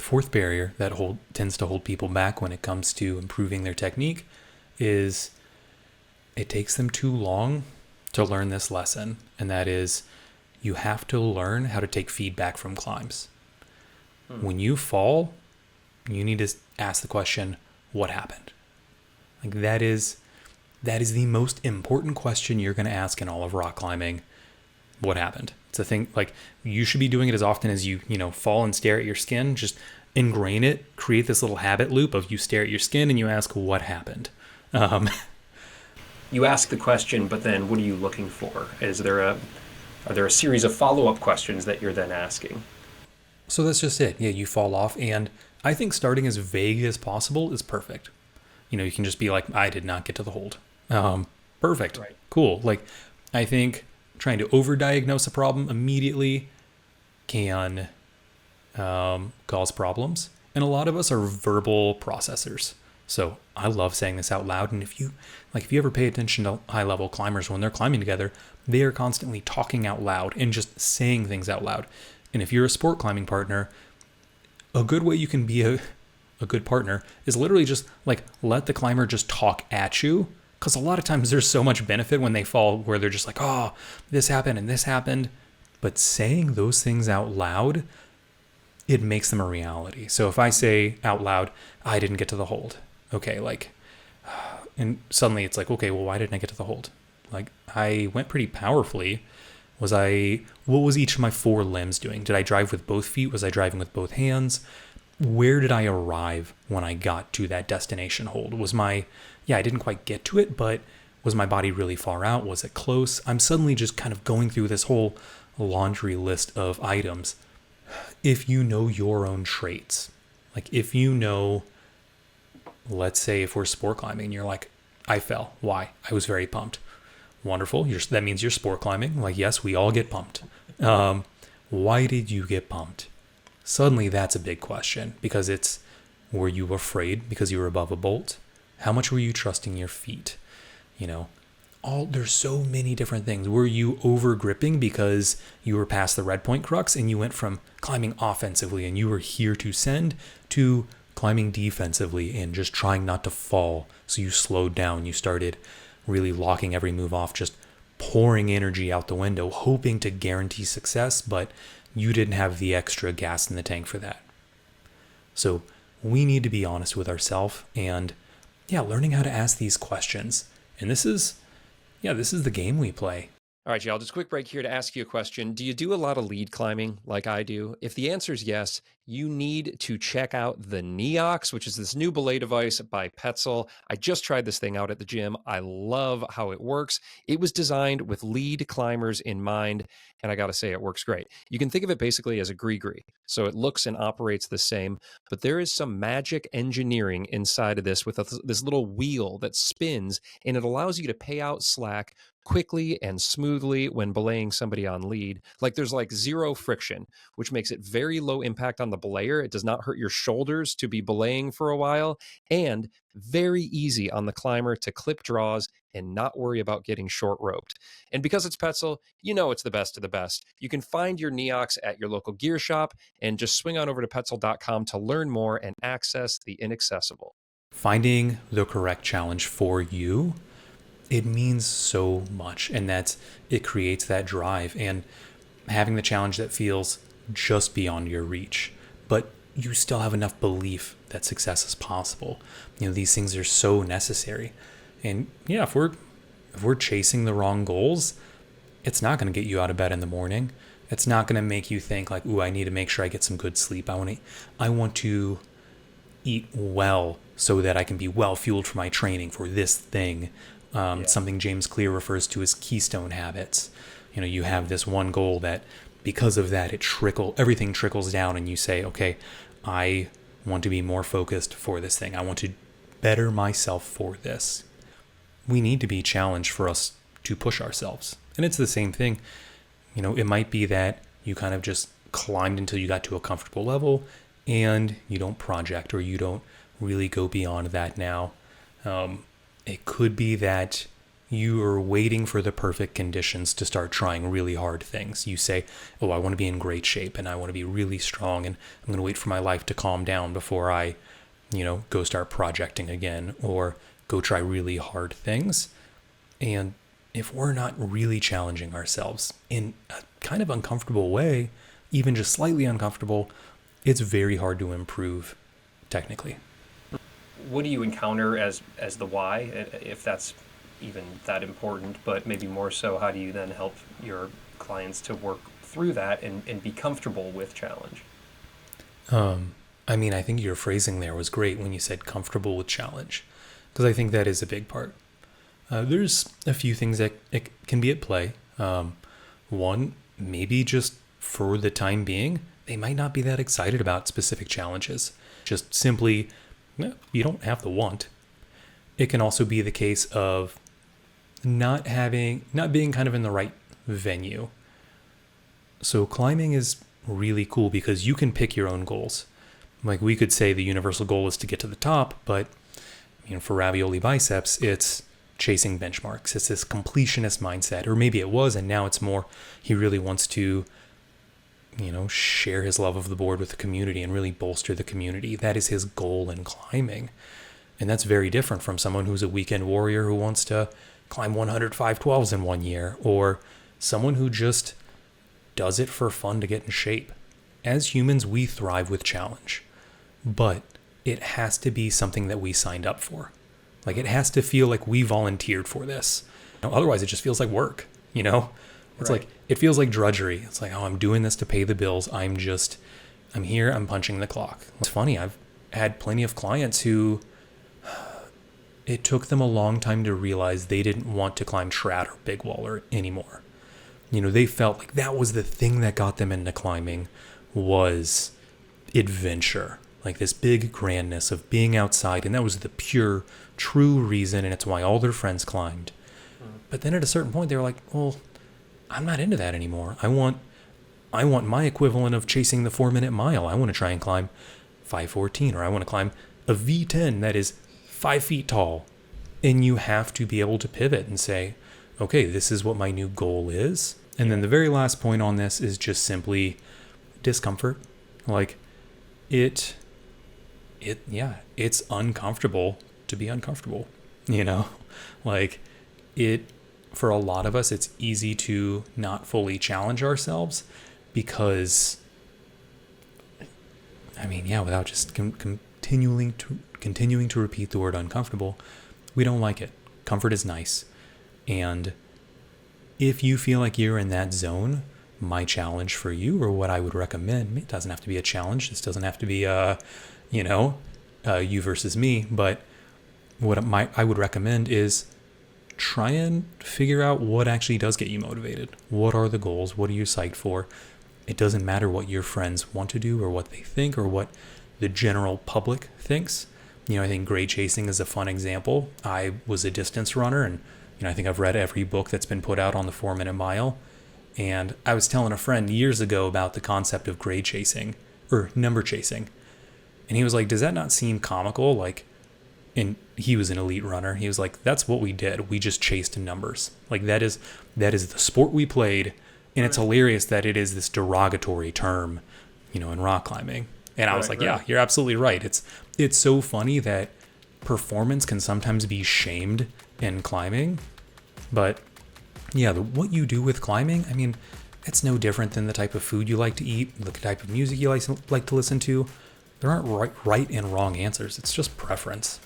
fourth barrier that tends to hold people back when it comes to improving their technique is it takes them too long to learn this lesson. And that is, you have to learn how to take feedback from climbs. When you fall, you need to ask the question, what happened? Like that is the most important question you're going to ask in all of rock climbing. What happened? It's a thing, like you should be doing it as often as you fall and stare at your skin. Just ingrain it, create this little habit loop of you stare at your skin and you ask what happened. You ask the question, but then what are you looking for? Are there a series of follow-up questions that you're then asking? So that's just it. Yeah, you fall off, and I think starting as vague as possible is perfect. You can just be like, I did not get to the hold. Perfect. Right. Cool. Like, I think trying to overdiagnose a problem immediately can cause problems. And a lot of us are verbal processors. So I love saying this out loud. And if you ever pay attention to high level climbers when they're climbing together, they are constantly talking out loud and just saying things out loud. And if you're a sport climbing partner, a good way you can be a good partner is literally just like let the climber just talk at you. Because a lot of times there's so much benefit when they fall where they're just like, oh, this happened and this happened. But saying those things out loud, it makes them a reality. So if I say out loud, I didn't get to the hold. Okay, and suddenly it's like, okay, well, why didn't I get to the hold? Like, I went pretty powerfully. What was each of my four limbs doing? Did I drive with both feet? Was I driving with both hands? Where did I arrive when I got to that destination hold? I didn't quite get to it, but was my body really far out? Was it close? I'm suddenly just kind of going through this whole laundry list of items. If you know your own traits, like if you know, let's say if we're sport climbing, you're like, I fell. Why? I was very pumped. Wonderful. That means you're sport climbing. Like, yes, we all get pumped. Why did you get pumped? Suddenly that's a big question because were you afraid because you were above a bolt? How much were you trusting your feet? There's so many different things. Were you over gripping because you were past the red point crux and you went from climbing offensively and you were here to send to climbing defensively and just trying not to fall? So you slowed down. You started really locking every move off, just pouring energy out the window, hoping to guarantee success, but you didn't have the extra gas in the tank for that. So we need to be honest with ourselves and learning how to ask these questions. And this is the game we play. All right, y'all, just a quick break here to ask you a question. Do you do a lot of lead climbing like I do? If the answer is yes, you need to check out the Neox, which is this new belay device by Petzl. I just tried this thing out at the gym. I love how it works. It was designed with lead climbers in mind, and I got to say, it works great. You can think of it basically as a gree-gree. So it looks and operates the same, but there is some magic engineering inside of this with this little wheel that spins, and it allows you to pay out slack quickly and smoothly when belaying somebody on lead. Like there's zero friction, which makes it very low impact on the belayer. It does not hurt your shoulders to be belaying for a while, and very easy on the climber to clip draws and not worry about getting short roped. And because it's Petzl, it's the best of the best. You can find your Neox at your local gear shop and just swing on over to petzl.com to learn more and access the inaccessible. Finding the correct challenge for you, it means so much, and it creates that drive and having the challenge that feels just beyond your reach, but you still have enough belief that success is possible. These things are so necessary. And if we're chasing the wrong goals, it's not going to get you out of bed in the morning. It's not going to make you think like, ooh, I need to make sure I get some good sleep. I want to eat well so that I can be well fueled for my training for this thing. Something James Clear refers to as keystone habits. You have this one goal that because of that, everything trickles down and you say, okay, I want to be more focused for this thing. I want to better myself for this. We need to be challenged for us to push ourselves. And it's the same thing. It might be that you kind of just climbed until you got to a comfortable level and you don't project or you don't really go beyond that now. It could be that You are waiting for the perfect conditions to start trying really hard things. You say, oh, I want to be in great shape and I want to be really strong and I'm going to wait for my life to calm down before I, go start projecting again or go try really hard things. And if we're not really challenging ourselves in a kind of uncomfortable way, even just slightly uncomfortable, it's very hard to improve technically. What do you encounter as the why, if that's even that important, but maybe more so, how do you then help your clients to work through that and be comfortable with challenge? I think your phrasing there was great when you said comfortable with challenge, because I think that is a big part. There's a few things that it can be at play. One, maybe just for the time being, they might not be that excited about specific challenges. Just simply, you don't have the want. It can also be the case of not being kind of in the right venue. So climbing is really cool because you can pick your own goals. Like we could say the universal goal is to get to the top, but for ravioli biceps, it's chasing benchmarks. It's this completionist mindset, or maybe it was, and now it's more, he really wants to, share his love of the board with the community and really bolster the community. That is his goal in climbing. And that's very different from someone who's a weekend warrior who wants to climb 100 512s in 1 year, or someone who just does it for fun to get in shape. As humans, we thrive with challenge, but it has to be something that we signed up for. Like it has to feel like we volunteered for this. Otherwise, it just feels like work, It's Right. like, it feels like drudgery. It's like, oh, I'm doing this to pay the bills. I'm here, I'm punching the clock. It's funny, I've had plenty of clients who it took them a long time to realize they didn't want to climb Trad or Big Wall anymore. They felt like that was the thing that got them into climbing was adventure, like this big grandness of being outside. And that was the pure, true reason. And it's why all their friends climbed. But then at a certain point, they were like, well, I'm not into that anymore. I want my equivalent of chasing the 4-minute mile. I want to try and climb 514, or I want to climb a V10 that is 5 feet tall. And you have to be able to pivot and say, okay, this is what my new goal is. And then the very last point on this is just simply discomfort. Like it's uncomfortable to be uncomfortable, like for a lot of us, it's easy to not fully challenge ourselves because, without just continuing to repeat the word uncomfortable, we don't like it. Comfort is nice. And if you feel like you're in that zone, my challenge for you, or what I would recommend, it doesn't have to be a challenge. This doesn't have to be, you versus me. But what I would recommend is try and figure out what actually does get you motivated. What are the goals? What are you psyched for? It doesn't matter what your friends want to do or what they think or what the general public thinks. I think grade chasing is a fun example. I was a distance runner, and I think I've read every book that's been put out on the 4-minute mile. And I was telling a friend years ago about the concept of grade chasing or number chasing. And he was like, does that not seem comical? And he was an elite runner. He was like, that's what we did. We just chased numbers. Like that is the sport we played. And it's hilarious that it is this derogatory term, in rock climbing. And I was like, yeah, you're absolutely right. It's so funny that performance can sometimes be shamed in climbing. But yeah, what you do with climbing, it's no different than the type of food you like to eat, the type of music you like to listen to. There aren't right and wrong answers. It's just preference.